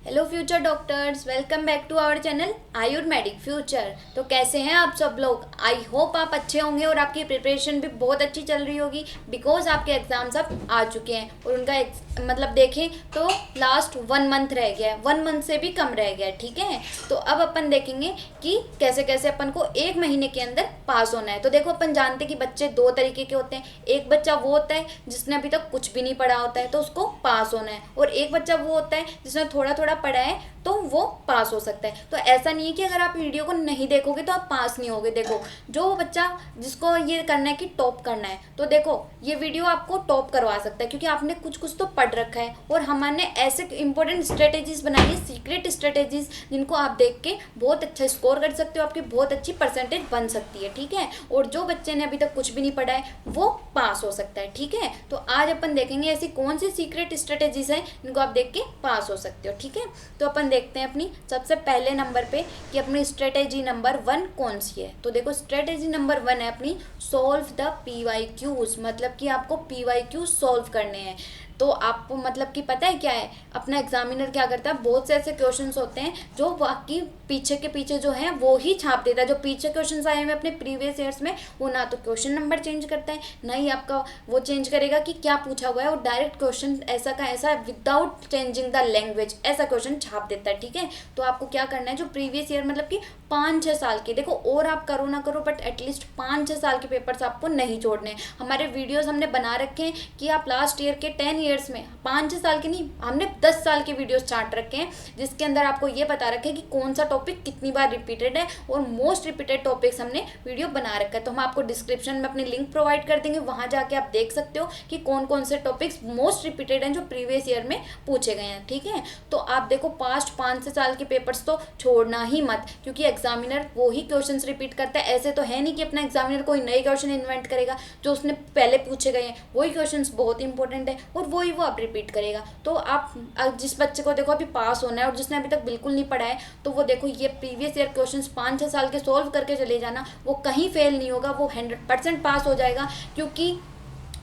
Hello future doctors, welcome back to our channel Ayurvedic future. तो कैसे हैं आप सब लोग? आई होप आप अच्छे होंगे और आपकी प्रिपरेशन भी बहुत अच्छी चल रही होगी बिकॉज आपके एग्जाम्स अब आ चुके हैं और उनका मतलब देखें तो लास्ट 1 मंथ रह गया है, 1 मंथ से भी कम रह गया है। ठीक है, तो अब अपन देखेंगे कि कैसे कैसे अपन को 1 महीने के अंदर पास होना है। तो देखो, अपन जानते हैं कि बच्चे दो तरीके के होते हैं। एक बच्चा वो होता है जिसने अभी तक कुछ भी नहीं पढ़ा होता है तो उसको पास होना है, और एक बच्चा वो होता है जिसने थोड़ा थोड़ा पढ़ा है तो वो पास हो सकता है। तो ऐसा नहीं है कि अगर आप वीडियो को नहीं देखोगे तो आप पास नहीं होगे। देखो, जो बच्चा जिसको ये करना है कि टॉप करना है, तो देखो ये वीडियो आपको टॉप करवा सकता है क्योंकि आपने कुछ कुछ तो पढ़ रखा है और हमने ऐसे इंपॉर्टेंट स्ट्रेटेजीज बनाई है, सीक्रेट स्ट्रेटेजीज, जिनको आप देख के बहुत अच्छा स्कोर कर सकते हो, आपकी बहुत अच्छी परसेंटेज बन सकती है। ठीक है, और जो बच्चे ने अभी तक कुछ भी नहीं पढ़ा है वो पास हो सकता है। ठीक है, तो आज अपन देखेंगे ऐसी कौन सी सीक्रेट स्ट्रेटेजीज हैं जिनको आप देख के पास हो सकते हो। ठीक है, तो अपन देखते हैं अपनी सबसे पहले नंबर पे कि अपनी स्ट्रेटेजी नंबर 1 कौन सी है। तो देखो, स्ट्रेटेजी नंबर 1 है अपनी सॉल्व द PYQs, मतलब कि आपको PYQ सॉल्व करने हैं। तो आपको मतलब कि पता है क्या है, अपना एग्जामिनर क्या करता है, बहुत से ऐसे क्वेश्चंस होते हैं जो बाकी पीछे के पीछे जो है वो ही छाप देता है। जो पीछे क्वेश्चंस आए हुए अपने प्रीवियस ईयर्स में, वो ना तो क्वेश्चन नंबर चेंज करता है, ना ही आपका वो चेंज करेगा कि क्या पूछा हुआ है, और डायरेक्ट क्वेश्चन ऐसा का ऐसा विदाउट चेंजिंग द लैंग्वेज ऐसा क्वेश्चन छाप देता है। ठीक है, तो आपको क्या करना है, जो प्रीवियस ईयर मतलब कि 5-6 साल के, देखो और आप करो ना करो बट एटलीस्ट 5-6 साल के पेपर्स आपको नहीं छोड़ने हैं। हमारे वीडियोस हमने बना रखे हैं कि आप लास्ट ईयर के 10 ईयर्स में, 5-6 साल के नहीं, हमने 10 साल के वीडियोस छाट रखे हैं जिसके अंदर आपको ये बता रखे हैं कि कौन सा टॉपिक कितनी बार रिपीटेड है, और मोस्ट रिपीटेड टॉपिक्स हमने वीडियो बना रखा है। तो हम आपको डिस्क्रिप्शन में अपनी लिंक प्रोवाइड कर देंगे, वहां जाके आप देख सकते हो कि कौन कौन से टॉपिक्स मोस्ट रिपीटेड हैं जो प्रीवियस ईयर में पूछे गए हैं। ठीक है, तो आप देखो पास्ट 5 साल के पेपर्स तो छोड़ना ही मत, क्योंकि एग्जामिनर वो ही क्वेश्चन रिपीट करता है। ऐसे तो है नहीं कि अपना एग्जामिनर कोई नए क्वेश्चन इन्वेंट करेगा, जो उसने पहले पूछे गए हैं वही क्वेश्चन बहुत इंपॉर्टेंट है और वही वो आप रिपीट करेगा। तो आप जिस बच्चे को देखो अभी पास होना है और जिसने अभी तक बिल्कुल नहीं पढ़ा है, तो वो देखो ये प्रीवियस ईयर क्वेश्चन 5-6 साल के सोल्व करके चले जाना, वो कहीं फेल नहीं होगा, वो 100% पास हो जाएगा, क्योंकि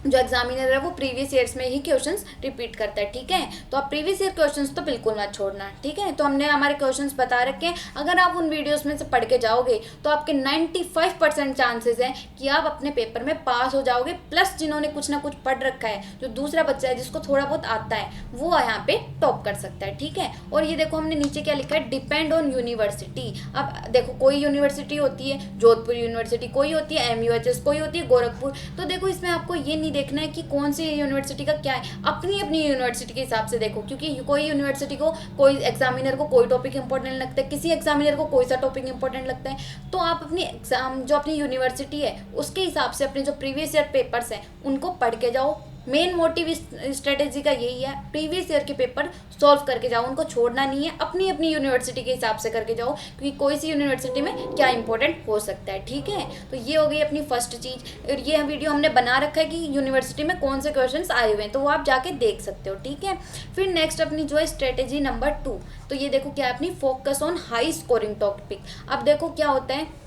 जो एग्जामिनर है वो प्रीवियस ईयर्स में ही क्वेश्चंस रिपीट करता है। ठीक है, तो आप प्रीवियस ईयर क्वेश्चंस तो बिल्कुल मत छोड़ना। ठीक है, तो हमने हमारे क्वेश्चंस बता रखे हैं, अगर आप उन वीडियोस में से पढ़ के जाओगे तो आपके 95% चांसेस हैं कि आप अपने पेपर में पास हो जाओगे। प्लस जिन्होंने कुछ ना कुछ पढ़ रखा है, जो दूसरा बच्चा है जिसको थोड़ा बहुत आता है, वो यहाँ पे टॉप कर सकता है। ठीक है, और ये देखो हमने नीचे क्या लिखा है, डिपेंड ऑन यूनिवर्सिटी। अब देखो, कोई यूनिवर्सिटी होती है जोधपुर यूनिवर्सिटी, कोई होती है MUHS, कोई होती है गोरखपुर। तो देखो इसमें आपको ये नहीं देखना है कि कौन सी यूनिवर्सिटी का क्या है, अपनी अपनी यूनिवर्सिटी के हिसाब से देखो, क्योंकि कोई यूनिवर्सिटी को, कोई एग्जामिनर को कोई टॉपिक इंपॉर्टेंट लगता है, किसी एग्जामिनर को कोई सा टॉपिक इंपॉर्टेंट लगता है। तो आप अपनी एग्जाम जो अपनी यूनिवर्सिटी है उसके हिसाब से अपने जो प्रीवियस ईयर पेपर्स हैं उनको पढ़ के जाओ। मेन मोटिव इस स्ट्रेटेजी का यही है, प्रीवियस ईयर के पेपर सॉल्व करके जाओ, उनको छोड़ना नहीं है, अपनी अपनी यूनिवर्सिटी के हिसाब से करके जाओ, क्योंकि कोई सी यूनिवर्सिटी में क्या इंपॉर्टेंट हो सकता है। ठीक है, तो ये हो गई अपनी फर्स्ट चीज़, और ये वीडियो हमने बना रखा है कि यूनिवर्सिटी में कौन से क्वेश्चन आए हुए हैं, तो वो आप जाके देख सकते हो। ठीक है, फिर नेक्स्ट अपनी जो है स्ट्रेटेजी नंबर 2, तो ये देखो क्या है अपनी, focus on high scoring topic. अब देखो क्या होता है,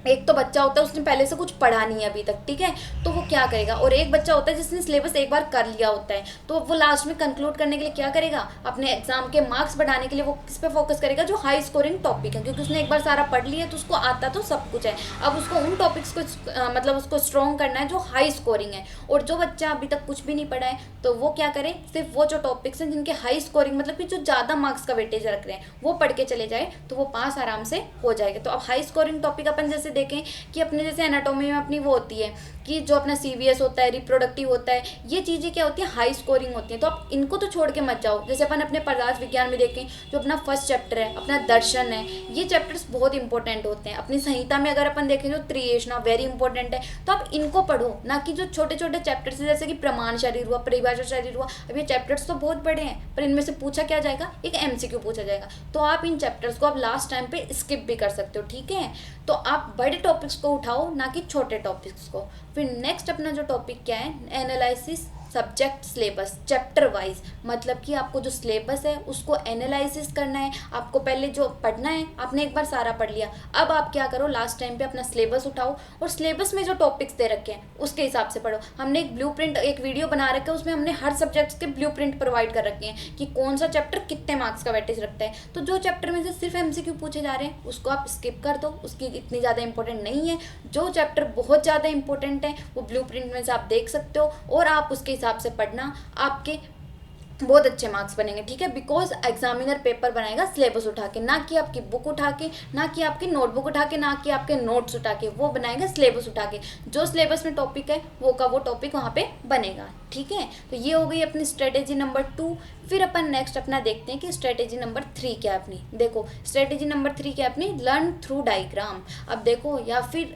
एक तो बच्चा होता है उसने पहले से कुछ पढ़ा नहीं है अभी तक, ठीक है, तो वो क्या करेगा, और एक बच्चा होता है जिसने सिलेबस एक बार कर लिया होता है, तो वो लास्ट में कंक्लूड करने के लिए क्या करेगा, अपने एग्जाम के मार्क्स बढ़ाने के लिए वो किस पे फोकस करेगा, जो हाई स्कोरिंग टॉपिक है, क्योंकि उसने एक बार सारा पढ़ लिया तो उसको आता तो सब कुछ है। अब उसको उन टॉपिक्स को मतलब उसको स्ट्रॉन्ग करना है जो हाई स्कोरिंग है। और जो बच्चा अभी तक कुछ भी नहीं पढ़ा है तो वो क्या करे, सिर्फ वो जो टॉपिक्स हैं जिनके हाई स्कोरिंग मतलब कि जो ज़्यादा मार्क्स का वेटेज रख रहे हैं वो पढ़ के चले जाए, तो वो पास आराम से हो जाएगा। तो अब हाई स्कोरिंग टॉपिक अपन जैसे देखें कि अपने जैसे एनाटॉमी में अपनी वो होती है कि जो अपना CVS होता है, रिप्रोडक्टिव होता है, ये चीज़ें क्या होती है, हाई स्कोरिंग होती हैं। तो आप इनको तो छोड़ के मत जाओ। जैसे अपन अपने पदार्थ विज्ञान में देखें, जो अपना फर्स्ट चैप्टर है, अपना दर्शन है, ये चैप्टर्स बहुत इंपॉर्टेंट होते हैं। अपनी संहिता में अगर अपन देखें जो त्रिएशना वेरी इंपॉर्टेंट है, तो आप इनको पढ़ो, ना कि जो छोटे छोटे चैप्टर्स है जैसे कि प्रमाण शरीर हुआ, परिभाषा शरीर हुआ। अब ये चैप्टर्स तो बहुत बड़े हैं, पर इनमें से पूछा क्या जाएगा, एक MCQ पूछा जाएगा, तो आप इन चैप्टर्स को आप लास्ट टाइम पे स्किप भी कर सकते हो। ठीक है, तो आप बड़े टॉपिक्स को उठाओ, ना कि छोटे टॉपिक्स को। फिर नेक्स्ट अपना जो टॉपिक क्या है, analysis subject syllabus chapter wise, मतलब कि आपको जो सिलेबस है उसको एनालिसिस करना है। आपको पहले जो पढ़ना है आपने एक बार सारा पढ़ लिया, अब आप क्या करो लास्ट टाइम पे अपना सिलेबस उठाओ और सिलेबस में जो टॉपिक्स दे रखे हैं उसके हिसाब से पढ़ो। हमने एक ब्लूप्रिंट, एक वीडियो बना रखा है, उसमें हमने हर सब्जेक्ट्स के ब्लूप्रिंट प्रोवाइड कर रखे हैं कि कौन सा चैप्टर कितने मार्क्स का वेटेज रखता है। तो जो चैप्टर में से सिर्फ एमसीक्यू पूछे जा रहे हैं उसको आप स्किप कर दो, उसकी इतनी ज़्यादा इंपॉर्टेंट नहीं है। जो चैप्टर बहुत ज़्यादा इंपॉर्टेंट है वो ब्लूप्रिंट में से आप देख सकते हो और आप उसके हिसाब से पढ़ना, आपके बहुत अच्छे मार्क्स बनेंगे, ठीक है। बिकॉज एग्जामिनर पेपर बनाएगा सिलेबस उठा के, ना कि आपकी बुक उठा के, ना कि आपकी नोटबुक उठा के, ना कि आपके नोट्स उठा के, वो बनाएगा सिलेबस उठा के। जो सिलेबस में टॉपिक है वो का वो टॉपिक वहाँ पे बनेगा, ठीक है। तो ये हो गई अपनी स्ट्रेटेजी नंबर 2। फिर अपन नेक्स्ट अपना देखते हैं कि स्ट्रेटेजी नंबर 3 क्या है अपनी। देखो स्ट्रेटेजी नंबर 3 क्या है अपनी, लर्न थ्रू डायग्राम। अब देखो, या फिर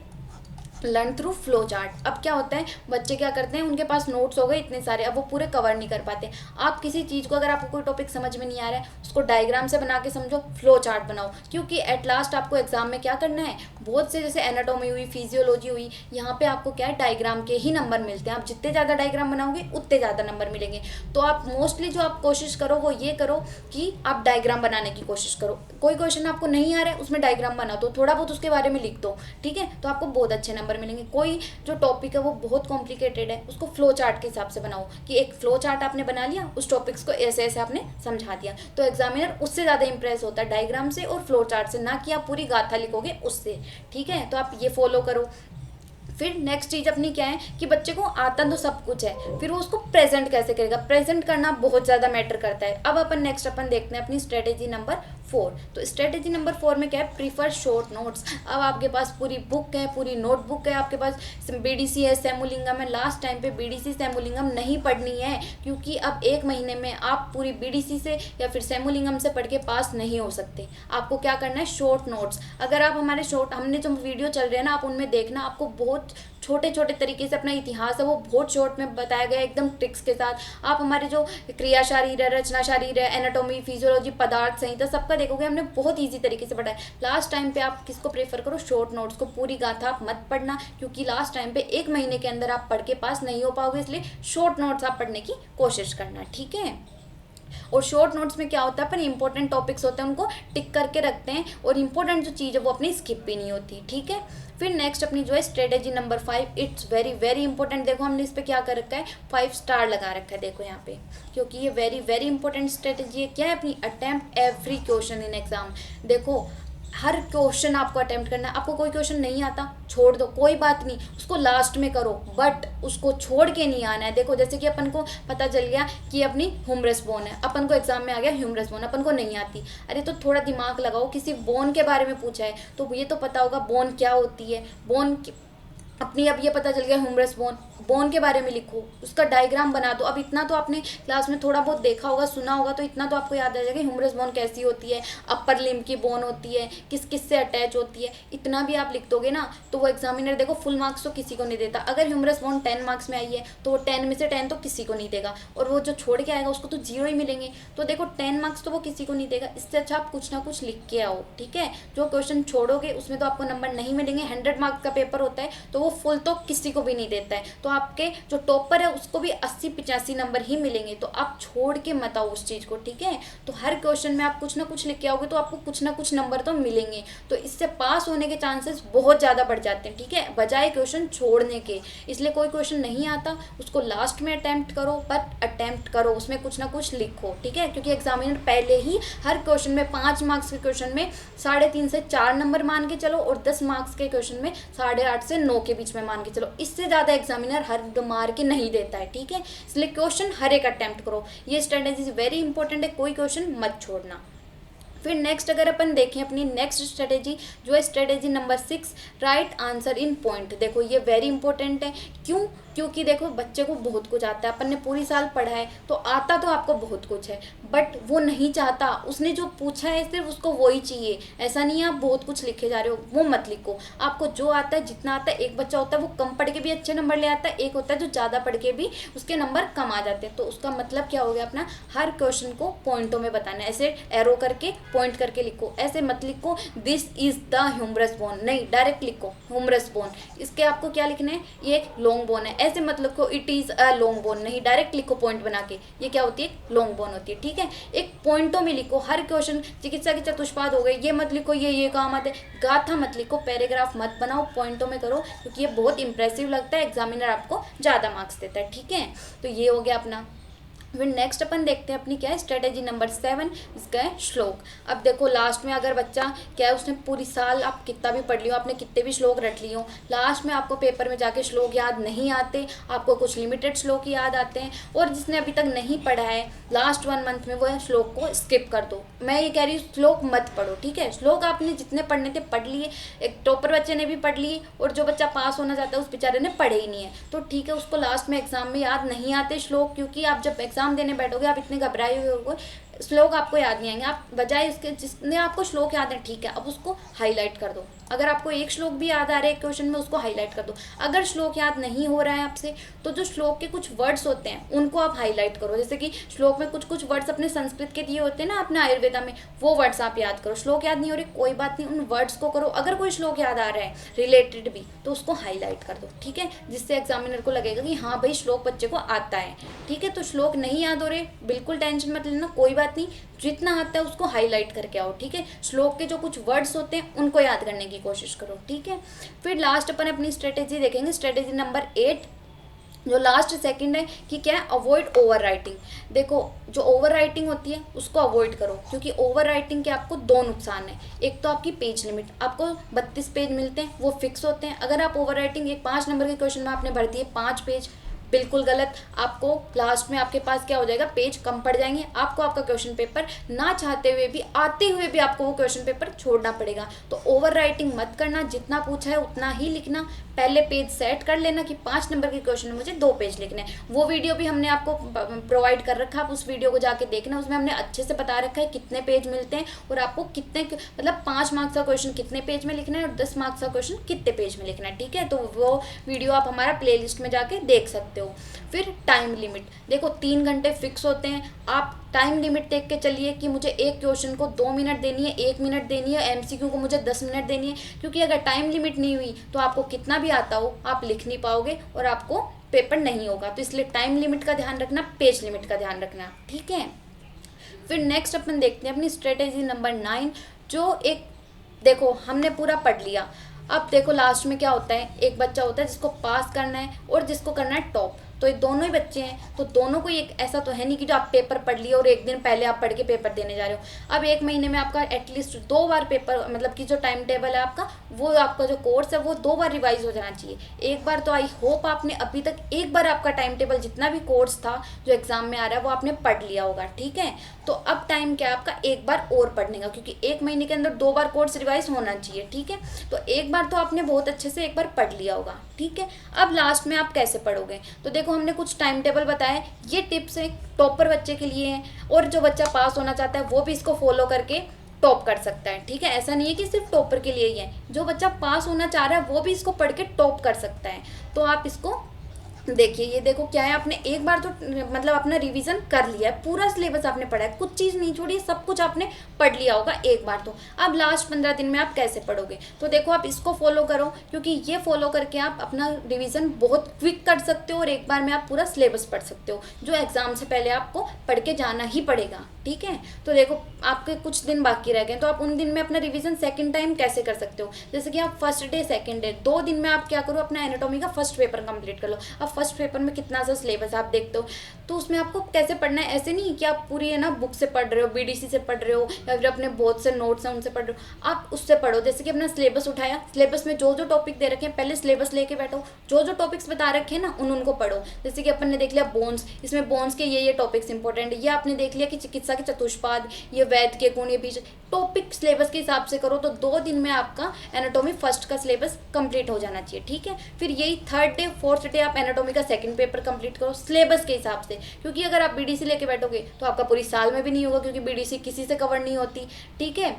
लर्न थ्रू फ्लो चार्ट। अब क्या होता है, बच्चे क्या करते हैं, उनके पास नोट्स हो गए इतने सारे, अब वो पूरे कवर नहीं कर पाते। आप किसी चीज़ को, अगर आपको कोई टॉपिक समझ में नहीं आ रहा है, उसको डायग्राम से बना के समझो, फ्लो चार्ट बनाओ। क्योंकि एट लास्ट आपको एग्जाम में क्या करना है, बहुत से जैसे एनाटॉमी हुई, फिजियोलॉजी हुई, यहाँ पे आपको क्या है, डायग्राम के ही नंबर मिलते हैं। आप जितने ज़्यादा डायग्राम बनाओगे उतने ज़्यादा नंबर मिलेंगे। तो आप मोस्टली जो आप कोशिश करो वो ये करो कि आप डायग्राम बनाने की कोशिश करो। कोई क्वेश्चन आपको नहीं आ रहा है उसमें डायग्राम बना दो, थोड़ा बहुत उसके बारे में लिख दो, ठीक है, तो आपको बहुत अच्छे नंबर मिलेंगे। कोई जो टॉपिक है वो बहुत कॉम्प्लिकेटेड है, उसको फ्लो चार्ट के हिसाब से बनाओ कि एक फ्लो चार्ट आपने बना लिया, उस टॉपिक्स को ऐसे ऐसे आपने समझा दिया, तो एग्जामिनर उससे ज़्यादा इंप्रेस होता है डायग्राम से और फ्लो चार्ट से, ना कि आप पूरी गाथा लिखोगे उससे, ठीक है। तो आप ये फॉलो करो। फिर नेक्स्ट चीज़ अपनी क्या है कि बच्चे को आता तो सब कुछ है, फिर वो उसको प्रेजेंट कैसे करेगा, प्रेजेंट करना बहुत ज़्यादा मैटर करता है। अब अपन नेक्स्ट अपन देखते हैं अपनी स्ट्रेटेजी नंबर 4। तो स्ट्रेटेजी नंबर 4 में क्या है, प्रीफर शॉर्ट नोट्स। अब आपके पास पूरी बुक है, पूरी नोटबुक है, आपके पास बीडीसी है, सेमुलिंगम है। लास्ट टाइम पे बीडीसी सेमुलिंगम नहीं पढ़नी है, क्योंकि अब एक महीने में आप पूरी बीडीसी से या फिर सेमुलिंगम से पढ़ के पास नहीं हो सकते। आपको क्या करना है, शॉर्ट नोट्स। अगर आप हमारे हमने जो वीडियो चल रहे हैं ना, आप उनमें देखना, आपको बहुत छोटे छोटे तरीके से अपना इतिहास है वो बहुत शॉर्ट में बताया गया है, एकदम ट्रिक्स के साथ। आप हमारे जो क्रिया शरीर है, रचना शरीर है, एनाटॉमी, फिजियोलॉजी, पदार्थ संहिता, सबका देखोगे हमने बहुत ईजी तरीके से पढ़ा है। लास्ट टाइम पे आप किसको प्रेफर करो, शॉर्ट नोट्स को। पूरी गाथा आप मत पढ़ना, क्योंकि लास्ट टाइम पे एक महीने के अंदर आप पढ़ के पास नहीं हो पाओगे, इसलिए शॉर्ट नोट्स आप पढ़ने की कोशिश करना, ठीक है। और शॉर्ट नोट्स में क्या होता है, अपन इंपॉर्टेंट टॉपिक्स होते हैं उनको टिक करके रखते हैं, और इंपॉर्टेंट जो चीज़ है वो अपनी स्किप भी नहीं होती, ठीक है। फिर नेक्स्ट अपनी जो है strategy number 5, it's very very important. देखो हमने इस पर क्या कर रखा है, 5 स्टार लगा रखा है, देखो यहाँ पे, क्योंकि ये वेरी वेरी इंपॉर्टेंट स्ट्रेटेजी है। क्या है अपनी, attempt every question in exam. देखो हर क्वेश्चन आपको अटेम्प्ट करना है। आपको कोई क्वेश्चन नहीं आता, छोड़ दो, कोई बात नहीं, उसको लास्ट में करो, बट उसको छोड़ के नहीं आना है। देखो जैसे कि अपन को पता चल गया कि अपनी ह्यूमरस बोन है, अपन को एग्जाम में आ गया ह्यूमरस बोन, अपन को नहीं आती, अरे तो थोड़ा दिमाग लगाओ, किसी बोन के बारे में पूछा है तो ये तो पता होगा बोन क्या होती है, बोन अपनी, अब ये पता चल गया ह्यूमरस बोन, बोन के बारे में लिखो, उसका डायग्राम बना दो। अब इतना तो आपने क्लास में थोड़ा बहुत देखा होगा, सुना होगा, तो इतना तो आपको याद आ जाएगा ह्यूमरस बोन कैसी होती है, अपर लिम्ब की बोन होती है, किस किस से अटैच होती है, इतना भी आप लिख दोगे ना तो वो एग्जामिनर देखो फुल मार्क्स तो किसी को नहीं देता। अगर ह्यूमरस बोन 10 मार्क्स में आई है तो वो 10 में से 10 तो किसी को नहीं देगा, और वो जो छोड़ के आएगा उसको तो 0 ही मिलेंगे। तो देखो 10 मार्क्स तो वो किसी को नहीं देगा, इससे अच्छा आप कुछ ना कुछ लिख के आओ, ठीक है। जो क्वेश्चन छोड़ोगे उसमें तो आपको नंबर नहीं मिलेंगे। 100 मार्क्स का पेपर होता है तो वो फुल तो किसी को भी नहीं देता है, तो आपके जो टॉपर है उसको भी 80-85 नंबर ही मिलेंगे। तो आप छोड़ के मत आओ उस चीज़ को, ठीक है। तो हर क्वेश्चन में आप कुछ ना कुछ लिख के आओगे तो आपको कुछ ना कुछ नंबर तो मिलेंगे, तो इससे पास होने के चांसेस बहुत ज़्यादा बढ़ जाते हैं, ठीक है, बजाय क्वेश्चन छोड़ने के। इसलिए कोई क्वेश्चन नहीं आता उसको लास्ट में अटैम्प्ट करो, बट अटैम्प्ट करो, उसमें कुछ ना कुछ लिखो, ठीक है। क्योंकि एग्जामिनर पहले ही हर क्वेश्चन में 5 मार्क्स के क्वेश्चन में 3.5 से 4 नंबर मान के चलो, और 10 मार्क्स के क्वेश्चन में 8.5 से 9 के बीच में मान के चलो। इससे ज़्यादा एग्जामिनर हर मार के नहीं देता है, ठीक है। इसलिए क्वेश्चन हर एक अटेम्प्ट करो, ये स्ट्रेटेजी वेरी इंपॉर्टेंट है, कोई क्वेश्चन मत छोड़ना। फिर नेक्स्ट अगर अपन देखें अपनी नेक्स्ट स्ट्रेटेजी जो है strategy number 6, right answer in point. देखो ये वेरी इंपॉर्टेंट है, क्यों, क्योंकि देखो बच्चे को बहुत कुछ आता है, अपन ने पूरी साल पढ़ा है तो आता तो आपको बहुत कुछ है, बट वो नहीं चाहता, उसने जो पूछा है सिर्फ उसको वही चाहिए। ऐसा नहीं है आप बहुत कुछ लिखे जा रहे हो, वो मत लिखो। आपको जो आता है, जितना आता है, एक बच्चा होता है वो कम पढ़ के भी अच्छे नंबर ले आता है, एक होता है जो ज़्यादा पढ़ के भी उसके नंबर कम आ जाते हैं। तो उसका मतलब क्या हो गया, अपना हर क्वेश्चन को पॉइंटों में बताना है, ऐसे एरो करके पॉइंट करके लिखो, ऐसे मत लिखो this is the humerus bone, नहीं, डायरेक्ट लिखो ह्यूमरस बोन। इसके आपको क्या लिखना है, ये एक लॉन्ग बोन है, ऐसे मत लिखो it is a long bone, नहीं, डायरेक्ट लिखो पॉइंट बना के, ये क्या होती है, लॉन्ग बोन होती है। ठीक है, एक पॉइंटों में लिखो हर क्वेश्चन। चिकित्सा की चतुष्पाद हो गए, ये मत लिखो ये काम आते, गाथा मत लिखो, पैराग्राफ मत बनाओ, पॉइंटों में करो, क्योंकि ये बहुत इंप्रेसिव लगता है, एग्जामिनर आपको ज़्यादा मार्क्स देता है। ठीक है, तो ये हो गया अपना। फिर नेक्स्ट अपन देखते हैं अपनी क्या है स्ट्रेटेजी नंबर 7, इसका है श्लोक। अब देखो लास्ट में अगर बच्चा क्या है, उसने पूरी साल आप कितना भी पढ़ लियो, आपने कितने भी श्लोक रट लियो, लास्ट में आपको पेपर में जाके श्लोक याद नहीं आते, आपको कुछ लिमिटेड श्लोक ही याद आते हैं। और जिसने अभी तक नहीं पढ़ा है लास्ट 1 मंथ में, वो श्लोक को स्किप कर दो। मैं ये कह रही हूँ श्लोक मत पढ़ो। ठीक है, श्लोक आपने जितने पढ़ने थे पढ़ लिए, एक टॉपर बच्चे ने भी पढ़ लिए, और जो बच्चा पास होना चाहता है उस बेचारे ने पढ़े ही नहीं है, तो ठीक है, उसको लास्ट में एग्जाम में याद नहीं आते श्लोक, क्योंकि आप जब एग्जाम देने बैठोगे आप इतने घबराए हुए होगे, श्लोक आपको याद नहीं आएंगे। आप बजाय इसके जिसने आपको श्लोक याद है, ठीक है, अब उसको हाईलाइट कर दो। अगर आपको एक श्लोक भी याद आ रहा है एक क्वेश्चन में, उसको हाईलाइट कर दो। अगर श्लोक याद नहीं हो रहा है आपसे, तो जो श्लोक के कुछ वर्ड्स होते हैं उनको आप हाईलाइट करो। जैसे कि श्लोक में कुछ कुछ वर्ड्स अपने संस्कृत के दिए होते हैं ना, अपने आयुर्वेदा में, वो वर्ड्स आप याद करो। श्लोक याद नहीं हो रही, कोई बात नहीं, उन वर्ड्स को करो। अगर कोई श्लोक याद आ रहा है रिलेटेड भी, तो उसको हाईलाइट कर दो। ठीक है, जिससे एग्जामिनर को लगेगा कि हाँ भाई श्लोक बच्चे को आता है। ठीक है, तो श्लोक नहीं याद हो रहे, बिल्कुल टेंशन मत लेना, कोई बात नहीं, जितना आता है उसको हाईलाइट करके आओ। ठीक है, श्लोक के जो कुछ वर्ड्स होते हैं उनको याद करने की कोशिश करो। ठीक है, फिर लास्ट अपन अपनी स्ट्रेटेजी देखेंगे, स्ट्रेटेजी नंबर 8, जो लास्ट सेकंड है कि क्या है, अवॉइड ओवर राइटिंग। देखो जो ओवर राइटिंग होती है उसको अवॉइड करो, क्योंकि ओवर राइटिंग के आपको 2 नुकसान है। एक तो आपकी पेज लिमिट, आपको 32 पेज मिलते हैं, वो फिक्स होते हैं। अगर आप ओवर राइटिंग एक 5 नंबर के क्वेश्चन में आपने भर दिए 5 पेज, बिल्कुल गलत। आपको लास्ट में आपके पास क्या हो जाएगा, पेज कम पड़ जाएंगे, आपको आपका क्वेश्चन पेपर ना चाहते हुए भी, आते हुए भी आपको वो क्वेश्चन पेपर छोड़ना पड़ेगा। तो ओवर राइटिंग मत करना, जितना पूछा है उतना ही लिखना। पहले पेज सेट कर लेना कि 5 नंबर के क्वेश्चन में मुझे 2 पेज लिखने हैं। वो वीडियो भी हमने आपको प्रोवाइड कर रखा है, आप उस वीडियो को जाके देखना, उसमें हमने अच्छे से बता रखा है कितने पेज मिलते हैं और आपको कितने, मतलब 5 मार्क्स का क्वेश्चन कितने पेज में लिखना है और 10 मार्क्स का क्वेश्चन कितने पेज में लिखना है। ठीक है, तो वो वीडियो आप हमारा प्लेलिस्ट में जाके देख सकते हो। फिर टाइम लिमिट, देखो 3 घंटे फिक्स होते हैं, आप टाइम लिमिट देख के चलिए कि मुझे एक क्वेश्चन को 2 मिनट देनी है, 1 मिनट देनी है, एमसीक्यू को मुझे 10 मिनट देनी है, क्योंकि अगर टाइम लिमिट नहीं हुई तो आपको कितना भी आता हो आप लिख नहीं पाओगे और आपको पेपर नहीं होगा। तो इसलिए टाइम लिमिट का ध्यान रखना, पेज लिमिट का ध्यान रखना। ठीक है, फिर नेक्स्ट अपन देखते हैं अपनी स्ट्रेटेजी नंबर 9, जो एक, देखो हमने पूरा पढ़ लिया, अब देखो लास्ट में क्या होता है, एक बच्चा होता है जिसको पास करना है और जिसको करना है टॉप। तो ये दोनों ही बच्चे हैं, तो दोनों को एक ऐसा तो है नहीं कि जो आप पेपर पढ़ लिए और एक दिन पहले आप पढ़ के पेपर देने जा रहे हो। अब 1 महीने में आपका एटलीस्ट 2 बार पेपर, मतलब कि जो टाइम टेबल है आपका, वो आपका जो कोर्स है वो 2 बार रिवाइज हो जाना चाहिए। एक बार तो आई होप आपने अभी तक एक बार आपका टाइम टेबल जितना भी कोर्स था जो एग्जाम में आ रहा है वो आपने पढ़ लिया होगा। ठीक है, तो अब टाइम क्या है आपका एक बार और पढ़ने का, क्योंकि 1 महीने के अंदर 2 बार कोर्स रिवाइज होना चाहिए। ठीक है, तो एक बार तो आपने बहुत अच्छे से एक बार पढ़ लिया होगा। ठीक है, अब लास्ट में आप कैसे पढ़ोगे, तो देखो हमने कुछ टाइम टेबल बताया, ये टिप्स है टॉपर बच्चे के लिए हैं, और जो बच्चा पास होना चाहता है वो भी इसको फॉलो करके टॉप कर सकता है। ठीक है, ऐसा नहीं है कि सिर्फ टॉपर के लिए ही है, जो बच्चा पास होना चाह रहा है वो भी इसको पढ़ के टॉप कर सकता है। तो आप इसको देखिए, ये देखो क्या है, आपने एक बार तो मतलब अपना रिवीजन कर लिया है, पूरा सिलेबस आपने पढ़ा है, कुछ चीज़ नहीं छोड़ी, सब कुछ आपने पढ़ लिया होगा एक बार तो। अब लास्ट 15 दिन में आप कैसे पढ़ोगे, तो देखो आप इसको फॉलो करो, क्योंकि ये फॉलो करके आप अपना रिवीजन बहुत क्विक कर सकते हो और एक बार में आप पूरा सिलेबस पढ़ सकते हो, जो एग्जाम से पहले आपको पढ़ के जाना ही पड़ेगा। ठीक है, तो देखो आपके कुछ दिन बाकी रह गए, तो आप उन दिन में अपना रिवीजन सेकंड टाइम कैसे कर सकते हो, जैसे कि आप फर्स्ट डे सेकंड डे 2 दिन में आप क्या करो, अपना एनाटॉमी का फर्स्ट पेपर कंप्लीट कर लो। अब फर्स्ट पेपर में कितना सा सिलेबस आप देखते हो, तो उसमें आपको कैसे पढ़ना है, ऐसे नहीं कि आप पूरी है ना बुक से पढ़ रहे हो, बीडीसी से पढ़ रहे हो या फिर अपने बहुत से नोट्स हैं उनसे पढ़ रहे हो, आप उससे पढ़ो। जैसे कि अपना सिलेबस उठाया, सिलेबस में जो जो टॉपिक दे रखे हैं पहले सिलेबस लेके बैठो, जो जो टॉपिक्स बता रखे हैं ना उनको पढ़ो। जैसे कि अपन ने देख लिया बोन्स, इसमें बोन्स के ये टॉपिक्स इंपॉर्टेंट है, ये आपने देख लिया कि चिकित्सा के चतुष्पाद, ये वैद्य के गुण, ये बीज, टॉपिक सिलेबस के हिसाब से करो, तो 2 दिन में आपका एनाटॉमी फर्स्ट का सिलेबस कंप्लीट हो जाना चाहिए। ठीक है, फिर यही थर्ड डे फोर्थ डे आप एनाटॉमी का सेकंड पेपर कंप्लीट करो सिलेबस के हिसाब से, क्योंकि अगर आप बीडीसी लेके बैठोगे तो आपका पूरी साल में भी नहीं होगा, क्योंकि बीडीसी किसी से कवर नहीं होती। ठीक है,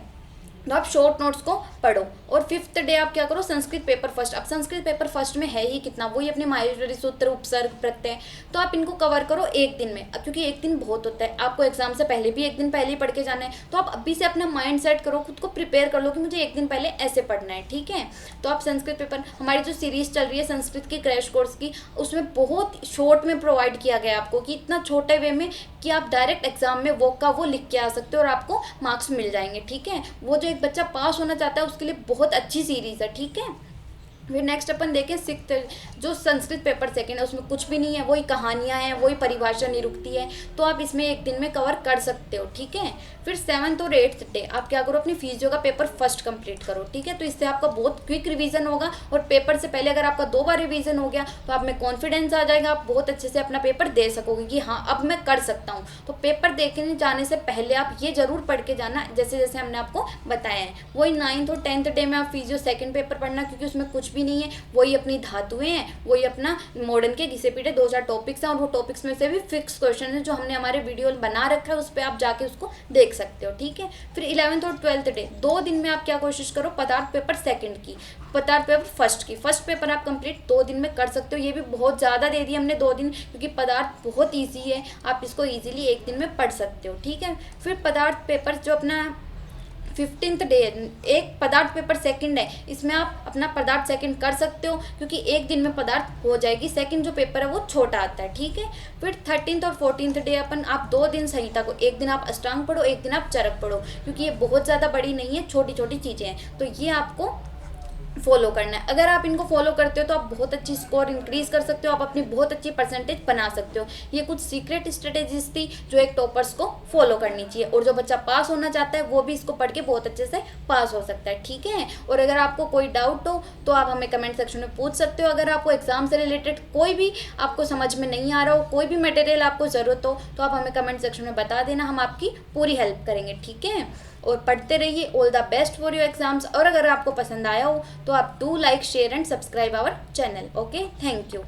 तो आप शॉर्ट नोट्स को पढ़ो। और 5th डे आप क्या करो, संस्कृत पेपर फर्स्ट। अब संस्कृत पेपर फर्स्ट में है ही कितना, वही अपने माहेश्वरी सूत्र, उपसर्ग, प्रत्यय, तो आप इनको कवर करो एक दिन में। अब क्योंकि एक दिन बहुत होता है, आपको एग्जाम से पहले भी एक दिन पहले ही पढ़ के जाना है, तो आप अभी से अपना माइंड सेट करो, खुद को प्रिपेयर कर लो कि मुझे एक दिन पहले ऐसे पढ़ना है, ठीक है। तो आप संस्कृत पेपर, हमारी जो सीरीज चल रही है संस्कृत की क्रैश कोर्स की, उसमें बहुत शॉर्ट में प्रोवाइड किया गया है आपको, कि इतना छोटे वे में कि आप डायरेक्ट एग्जाम में वो का वो लिख के आ सकते हो और आपको मार्क्स मिल जाएंगे, ठीक है। वो जो एक बच्चा पास होना चाहता है उसके लिए बहुत अच्छी सीरीज है, ठीक है। फिर नेक्स्ट अपन देखें 6th, जो संस्कृत पेपर सेकंड है, उसमें कुछ भी नहीं है, वही कहानियाँ हैं, वही परिभाषा निरुक्ति है, तो आप इसमें एक दिन में कवर कर सकते हो, ठीक है। फिर 7th और 8th डे आप क्या करो, अपनी फिजियो का पेपर फर्स्ट कंप्लीट करो, ठीक है। तो इससे आपका बहुत क्विक रिवीजन होगा, और पेपर से पहले अगर आपका 2 बार रिवीजन हो गया तो आप में कॉन्फिडेंस आ जाएगा, आप बहुत अच्छे से अपना पेपर दे सकोगे कि हाँ अब मैं कर सकता हूँ। तो पेपर देखने जाने से पहले आप ये जरूर पढ़ के जाना, जैसे जैसे हमने आपको बताया है। वही 9th और 10th डे में आप फिजियो सेकेंड पेपर पढ़ना, क्योंकि उसमें कुछ भी नहीं है, वही अपनी धातुएं हैं, वही अपना मॉडर्न के घिसे पीटे 2-4 टॉपिक्स हैं, और वो टॉपिक्स में से भी फिक्स क्वेश्चन है जो हमने हमारे वीडियो बना रखा है, उस पर आप जाके उसको देख सकते हो, ठीक है। फिर 11th और 12th डे 2 दिन में आप क्या कोशिश करो, पदार्थ पेपर सेकंड की, पदार्थ पेपर फर्स्ट की, फर्स्ट पेपर आप कंप्लीट 2 दिन में कर सकते हो। ये भी बहुत ज़्यादा दे दिया हमने 2 दिन, क्योंकि पदार्थ बहुत ईजी है, आप इसको ईजिली एक दिन में पढ़ सकते हो, ठीक है। फिर पदार्थ पेपर जो अपना 15th डे, एक पदार्थ पेपर सेकंड है, इसमें आप अपना पदार्थ सेकंड कर सकते हो, क्योंकि एक दिन में पदार्थ हो जाएगी। सेकंड जो पेपर है वो छोटा आता है, ठीक है। फिर 13th और 14th डे अपन आप 2 दिन संहिता को, एक दिन आप अष्टांग पढ़ो, एक दिन आप चरक पढ़ो, क्योंकि ये बहुत ज़्यादा बड़ी नहीं है, छोटी छोटी चीज़ें हैं, तो ये आपको फॉलो करना है। अगर आप इनको फॉलो करते हो तो आप बहुत अच्छी स्कोर इंक्रीज कर सकते हो, आप अपनी बहुत अच्छी परसेंटेज बना सकते हो। ये कुछ सीक्रेट स्ट्रेटेजीज थी जो एक टॉपर्स को फॉलो करनी चाहिए, और जो बच्चा पास होना चाहता है वो भी इसको पढ़ के बहुत अच्छे से पास हो सकता है, ठीक है। और अगर आपको कोई डाउट हो तो आप हमें कमेंट सेक्शन में पूछ सकते हो। अगर आपको एग्जाम से रिलेटेड कोई भी आपको समझ में नहीं आ रहा हो, कोई भी मटेरियल आपको ज़रूरत हो, तो आप हमें कमेंट सेक्शन में बता देना, हम आपकी पूरी हेल्प करेंगे, ठीक है। और पढ़ते रहिए। All the best for your exams. और अगर आपको पसंद आया हो तो आप do like, share and subscribe our channel. Okay, thank you.